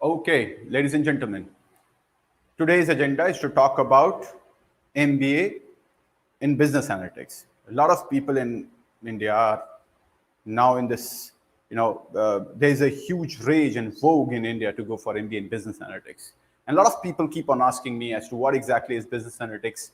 Okay, ladies and gentlemen, today's agenda is to talk about MBA in business analytics. A lot of people in India are now in this, there's a huge rage and vogue in India to go for MBA in business analytics. And a lot of people keep on asking me as to what exactly is business analytics.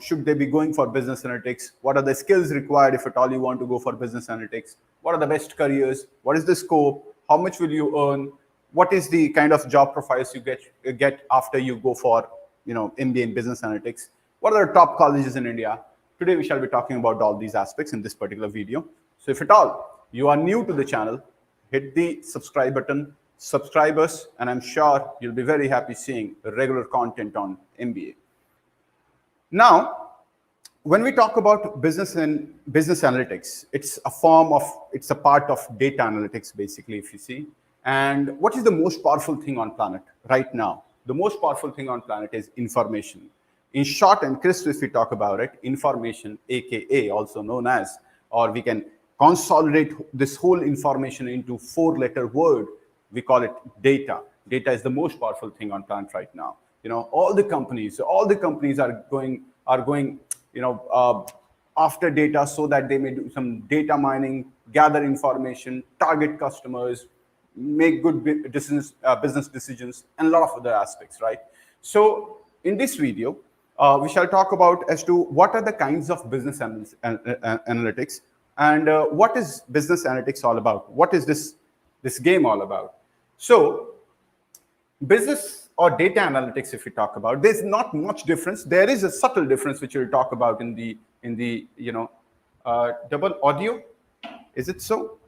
Should they be going for business analytics? What are the skills required if at all you want to go for business analytics? What are the best careers? What is the scope? How much will you earn? What is the kind of job profiles you get after you go for MBA in business analytics? What are the top colleges in India? Today we shall be talking about all these aspects in this particular video. So if at all you are new to the channel, hit the subscribe button, subscribe us, and I'm sure you'll be very happy seeing regular content on MBA. Now, when we talk about business and business analytics, it's a part of data analytics, basically, if you see. And what is the most powerful thing on planet right now? The most powerful thing on planet is information. In short and crisp, if we talk about it, information, AKA, also known as, or we can consolidate this whole information into four-letter word, we call it data. Data is the most powerful thing on planet right now. All the companies are going after data so that they may do some data mining, gather information, target customers, make good business decisions, and a lot of other aspects, right? So in this video, we shall talk about as to what are the kinds of business analytics and what is business analytics all about? What is this game all about? So business or data analytics, if we talk about, there's not much difference. There is a subtle difference which we'll talk about in the double audio. Is it so?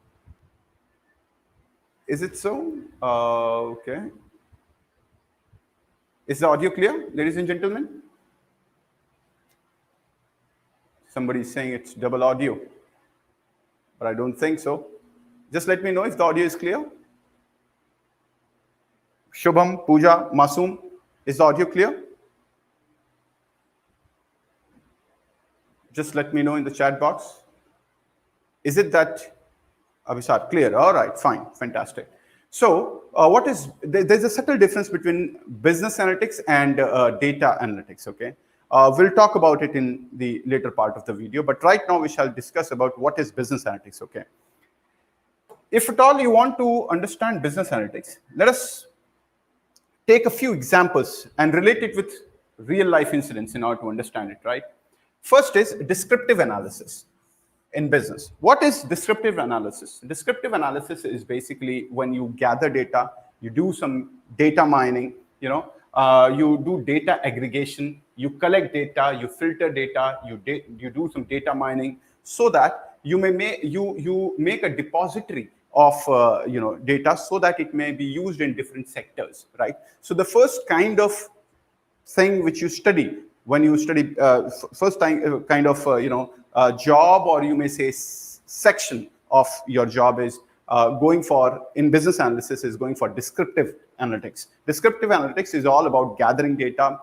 Is it so? Okay. Is the audio clear, ladies and gentlemen? Somebody is saying it's double audio, but I don't think so. Just let me know if the audio is clear. Shubham, Pooja, Masoom, is the audio clear? Just let me know in the chat box. Is it that Abhisar, clear? All right, fine, fantastic. So there's a subtle difference between business analytics and data analytics, okay? We'll talk about it in the later part of the video, but right now we shall discuss about what is business analytics, okay? If at all you want to understand business analytics, let us take a few examples and relate it with real life incidents in order to understand it, right? First is descriptive analysis. In business, what is descriptive analysis? Descriptive analysis is basically when you gather data, you do some data mining, you do data aggregation, you collect data, you filter data, you do some data mining, so that you make a depository of data, so that it may be used in different sectors, right? So the first kind of thing which you study when you study first time kind of job, or you may say section of your job is going for, in business analysis, is going for descriptive analytics. Descriptive analytics is all about gathering data,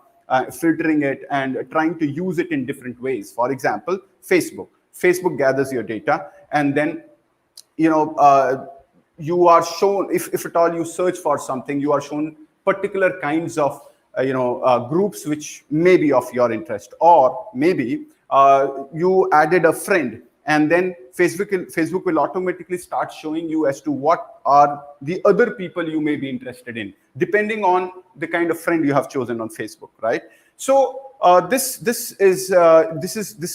filtering it, and trying to use it in different ways. For example, Facebook gathers your data, and then you are shown, if at all you search for something, you are shown particular kinds of groups which may be of your interest, or maybe you added a friend, and then Facebook will automatically start showing you as to what are the other people you may be interested in, depending on the kind of friend you have chosen on Facebook, right? So this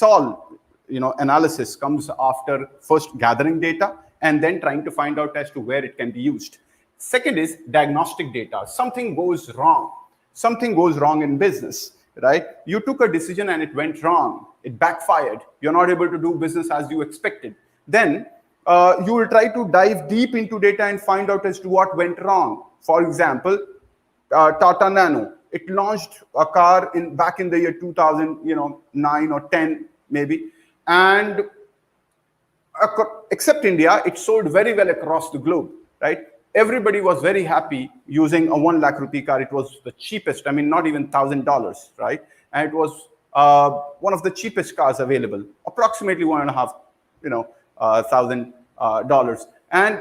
all analysis comes after first gathering data and then trying to find out as to where it can be used. Second is diagnostic data. Something goes wrong in business, right? You took a decision and it went wrong. It backfired. You're not able to do business as you expected. Then you will try to dive deep into data and find out as to what went wrong. For example, Tata Nano. It launched a car back in the year 2009 or 10 maybe, and except India, it sold very well across the globe, right? everybody was very happy using a 1 lakh rupee car. It was the cheapest. I mean, not even $1,000, right? And it was one of the cheapest cars available, approximately $1,500, and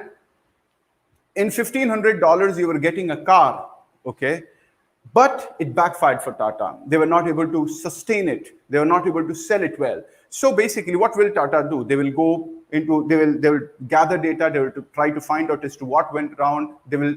in $1,500 you were getting a car, okay? But it backfired for Tata. They were not able to sustain it. They were not able to sell it well. So basically, what will Tata do? They will go into, they will gather data. They will try to find out as to what went wrong. They will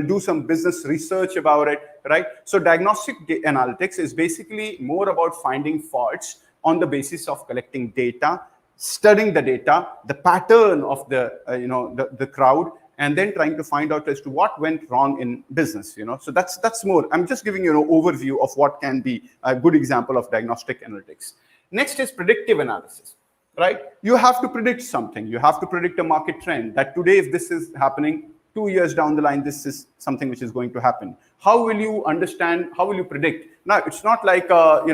do some business research about it, right? So diagnostic analytics is basically more about finding faults on the basis of collecting data, studying the data, the pattern of the crowd, and then trying to find out as to what went wrong in business. So that's more. I'm just giving you an overview of what can be a good example of diagnostic analytics. Next is predictive analysis, right? You have to predict something. You have to predict a market trend that today, if this is happening, 2 years down the line, this is something which is going to happen. How will you understand? How will you predict? Now, it's not like a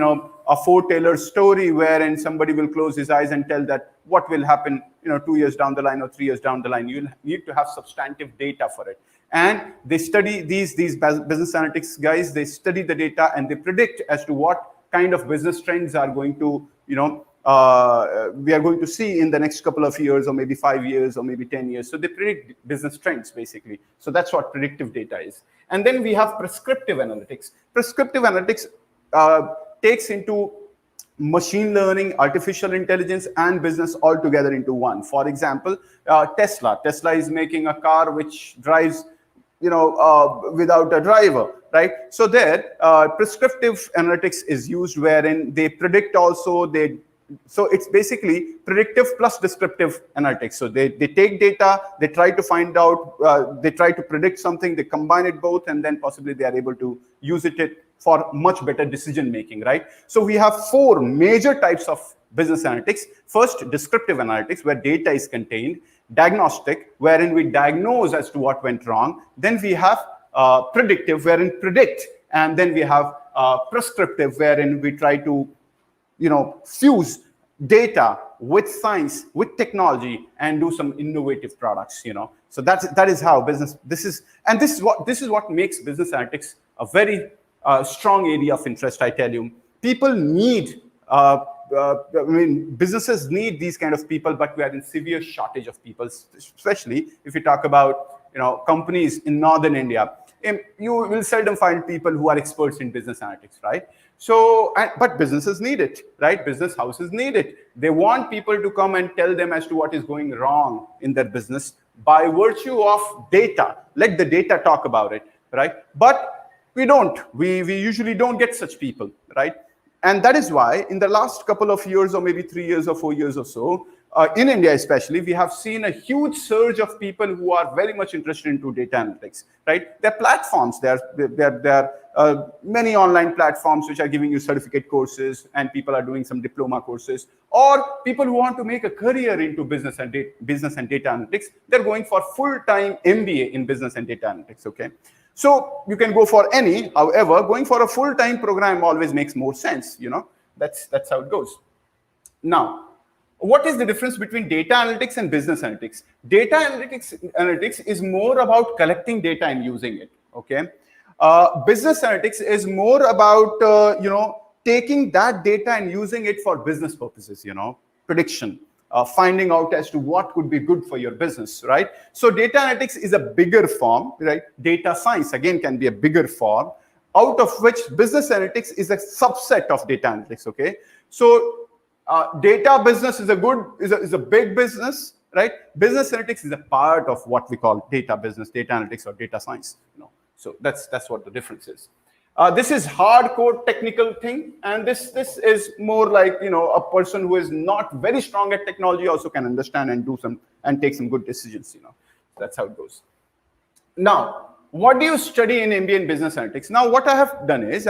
foreteller story wherein somebody will close his eyes and tell that what will happen 2 years down the line or 3 years down the line. You need to have substantive data for it. And they study these business analytics guys, they study the data and they predict as to what kind of business trends are going to, we are going to see in the next couple of years, or maybe 5 years, or maybe 10 years. So they predict business trends, basically. So that's what predictive data is. And then we have prescriptive analytics. Prescriptive analytics takes into machine learning, artificial intelligence, and business all together into one. For example, Tesla. Tesla is making a car which drives without a driver, right? So there, prescriptive analytics is used, wherein they predict also, so it's basically predictive plus descriptive analytics. So they take data, they try to find out, they try to predict something, they combine it both, and then possibly they are able to use it for much better decision making, right? So we have 4 major types of business analytics. First, descriptive analytics, where data is contained. Diagnostic, wherein we diagnose as to what went wrong. Then we have predictive, wherein predict. And then we have prescriptive, wherein we try to fuse data with science, with technology, and do some innovative products. So that is how business. This is what makes business analytics a very strong area of interest. I tell you, people need. Businesses need these kind of people, but we are in severe shortage of people, especially if you talk about companies in northern India. You will seldom find people who are experts in business analytics, right? So, but businesses need it, right? Business houses need it. They want people to come and tell them as to what is going wrong in their business by virtue of data. Let the data talk about it, right? But we don't. We usually don't get such people, right? And that is why in the last couple of years, or maybe 3 years or 4 years or so, in India especially, we have seen a huge surge of people who are very much interested into data analytics, right? There are platforms, there are many online platforms which are giving you certificate courses, and people are doing some diploma courses, or people who want to make a career into business and data analytics, they're going for full-time MBA in business and data analytics, okay? So you can go for any, however, going for a full-time program always makes more sense, that's how it goes. Now, what is the difference between data analytics and business analytics? Data analytics is more about collecting data and using it, okay? Business analytics is more about, taking that data and using it for business purposes, prediction. Finding out as to what could be good for your business, right? So data analytics is a bigger form, right? Data science, again, can be a bigger form, out of which business analytics is a subset of data analytics, okay? So data business is a big business, right? Business analytics is a part of what we call data business, data analytics, or data science, So that's what the difference is. This is hardcore technical thing, and this is more like a person who is not very strong at technology also can understand and take some good decisions. That's how it goes. Now, what do you study in MBA in business analytics? Now, what I have done is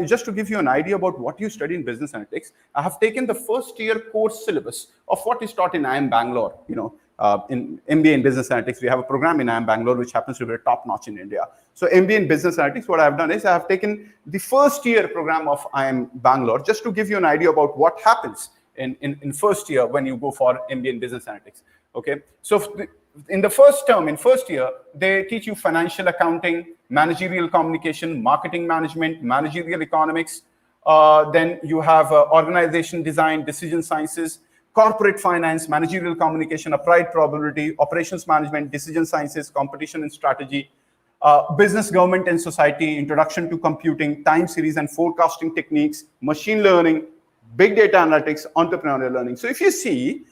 just to give you an idea about what you study in business analytics, I have taken the first year course syllabus of what is taught in IIM Bangalore. In MBA in business analytics, we have a program in IIM Bangalore which happens to be top notch in India. So MBA in business analytics, what I've done is I have taken the first year program of IIM Bangalore just to give you an idea about what happens in first year when you go for MBA in business analytics. Okay, so in the first term, in first year, they teach you financial accounting, managerial communication, marketing management, managerial economics. Then you have organization design, decision sciences, corporate finance, managerial communication, applied probability, operations management, decision sciences, competition and strategy, business, government, and society, introduction to computing, time series and forecasting techniques, machine learning, big data analytics, entrepreneurial learning. So if you see,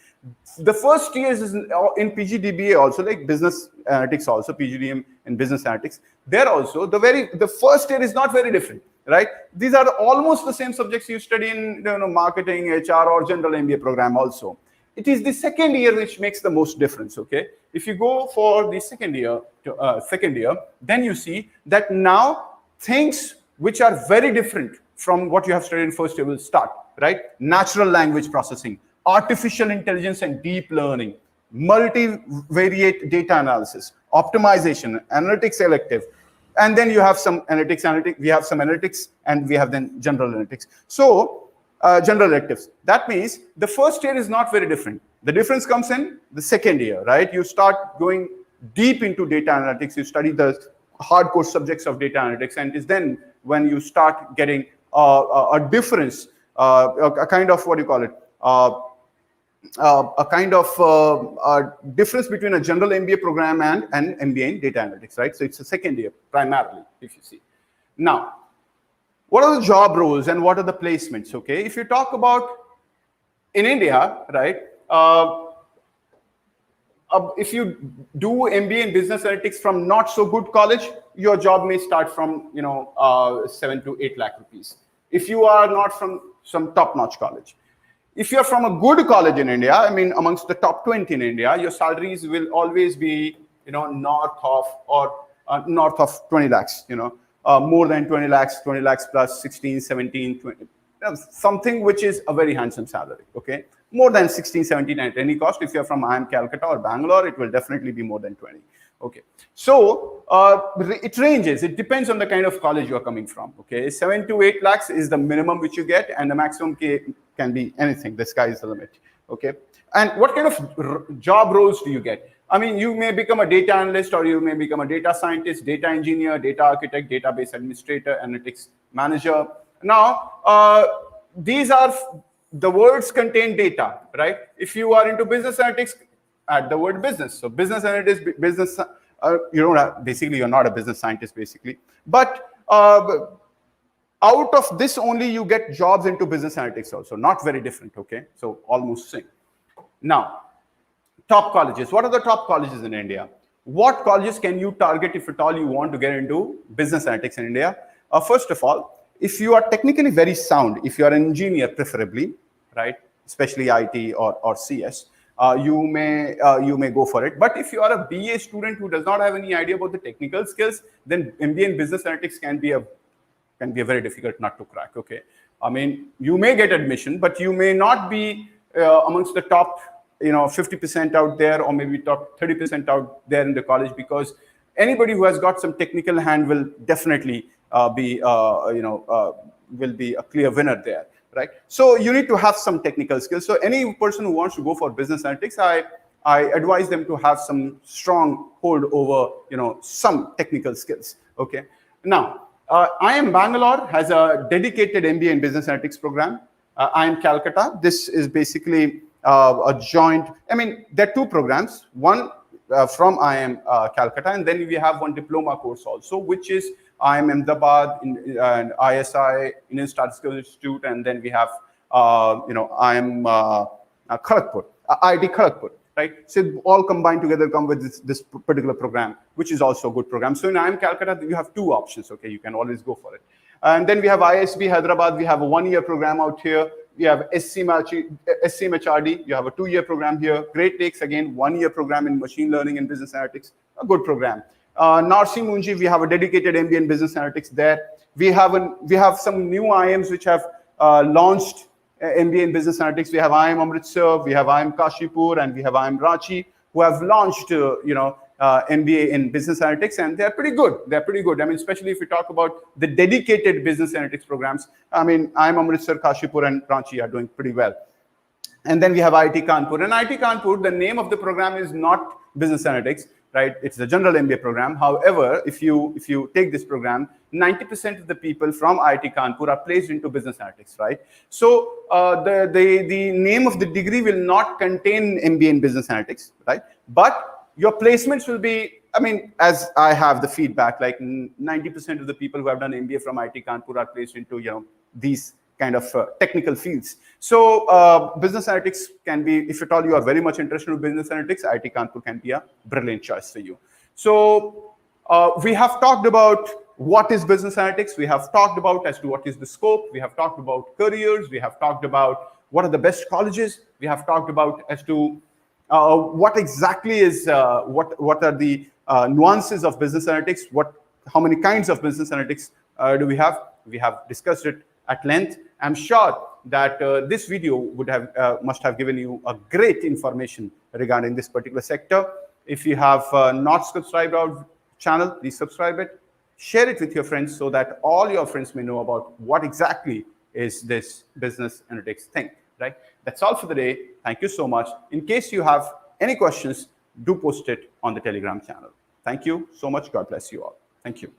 the first years is in PGDBA also, like business analytics also, PGDM in business analytics. There also, the first year is not very different, right? These are almost the same subjects you study in marketing, HR, or general MBA program also. It is the second year which makes the most difference, okay? If you go for the second year, then you see that now things which are very different from what you have studied in first year will start, right? Natural language processing, artificial intelligence and deep learning, multivariate data analysis, optimization, analytics elective, and then you have some analytics. We have some analytics, and we have then general analytics. So general electives. That means the first year is not very different. The difference comes in the second year, right? You start going deep into data analytics. You study the hardcore subjects of data analytics, and it's then when you start getting a difference, a kind of, what do you call it? A kind of a difference between a general MBA program and an MBA in data analytics, right? So it's a second year primarily, if you see. Now, what are the job roles and what are the placements, okay? If you talk about in India, right, if you do MBA in business analytics from not so good college, your job may start from 7 to 8 lakh rupees. If you are not from some top-notch college. If you're from a good college in India, I mean, amongst the top 20 in India, your salaries will always be, north of 20 lakhs, more than 20 lakhs plus 16, 17, 20, something which is a very handsome salary, okay? More than 16, 17 at any cost. If you're from IIM Calcutta or Bangalore, it will definitely be more than 20. Okay, so it ranges. It depends on the kind of college you are coming from. Okay, 7 to 8 lakhs is the minimum which you get, and the maximum can be anything. The sky is the limit. Okay, and what kind of job roles do you get? I mean, you may become a data analyst, or you may become a data scientist, data engineer, data architect, database administrator, analytics manager. Now, these are the words contain data, right? If you are into business analytics, add the word business. So business analyst, business, basically you're not a business scientist basically, but out of this only you get jobs into business analytics also, not very different, okay? So almost same. Now, top colleges. What are the top colleges in India? What colleges can you target if at all you want to get into business analytics in India? First of all, if you are technically very sound, if you are an engineer preferably, right, especially IT or CS, you may go for it. But if you are a BA student who does not have any idea about the technical skills, then MBA in business analytics can be a very difficult nut to crack. Okay, I mean, you may get admission, but you may not be amongst the top 50% out there, or maybe top 30% out there in the college, because anybody who has got some technical hand will definitely be a clear winner there. Right, so you need to have some technical skills. So any person who wants to go for business analytics, I advise them to have some strong hold over some technical skills. Okay, now IIM Bangalore has a dedicated MBA in business analytics program. IIM Calcutta, this is basically a joint. I mean, there are two programs. One from IIM Calcutta, and then we have one diploma course also, which is IIM Ahmedabad and ISI, Indian Statistical Institute, and then we have IIM Kharagpur, IIT Kharagpur, right? So all combined together come with this particular program, which is also a good program. So in IIM Calcutta, you have two options. Okay, you can always go for it. And then we have ISB Hyderabad. We have a 1-year program out here. We have SCMHRD. You have a 2-year program here. Great Lakes, again, 1-year program in machine learning and business analytics. A good program. Narsi Munji, we have a dedicated MBA in business analytics there. We have some new IIMs which have launched MBA in business analytics. We have IIM Amritsar, we have IIM Kashipur, and we have IIM Ranchi, who have launched MBA in business analytics, and they're pretty good. They're pretty good. I mean, especially if you talk about the dedicated business analytics programs. I mean, IIM Amritsar, Kashipur, and Ranchi are doing pretty well. And then we have IIT Kanpur. And IIT Kanpur, the name of the program is not business analytics, right? It's a general MBA program. However, if you take this program, 90% of the people from IIT Kanpur are placed into business analytics, right? So the name of the degree will not contain MBA in business analytics, right? But your placements will be, I mean, as I have the feedback, like 90% of the people who have done MBA from IIT Kanpur are placed into, you know, these kind of technical fields. So business analytics can be, if at all you are very much interested in business analytics, IIT Kanpur can be a brilliant choice for you. So we have talked about what is business analytics. We have talked about as to what is the scope. We have talked about careers. We have talked about what are the best colleges. We have talked about as to what exactly is, what are the nuances of business analytics, how many kinds of business analytics do we have. We have discussed it at length. I'm sure that this video would have must have given you a great information regarding this particular sector. If you have not subscribed our channel, please subscribe it. Share it with your friends so that all your friends may know about what exactly is this business analytics thing, right? That's all for the day. Thank you so much. In case you have any questions, do post it on the Telegram channel. Thank you so much. God bless you all. Thank you.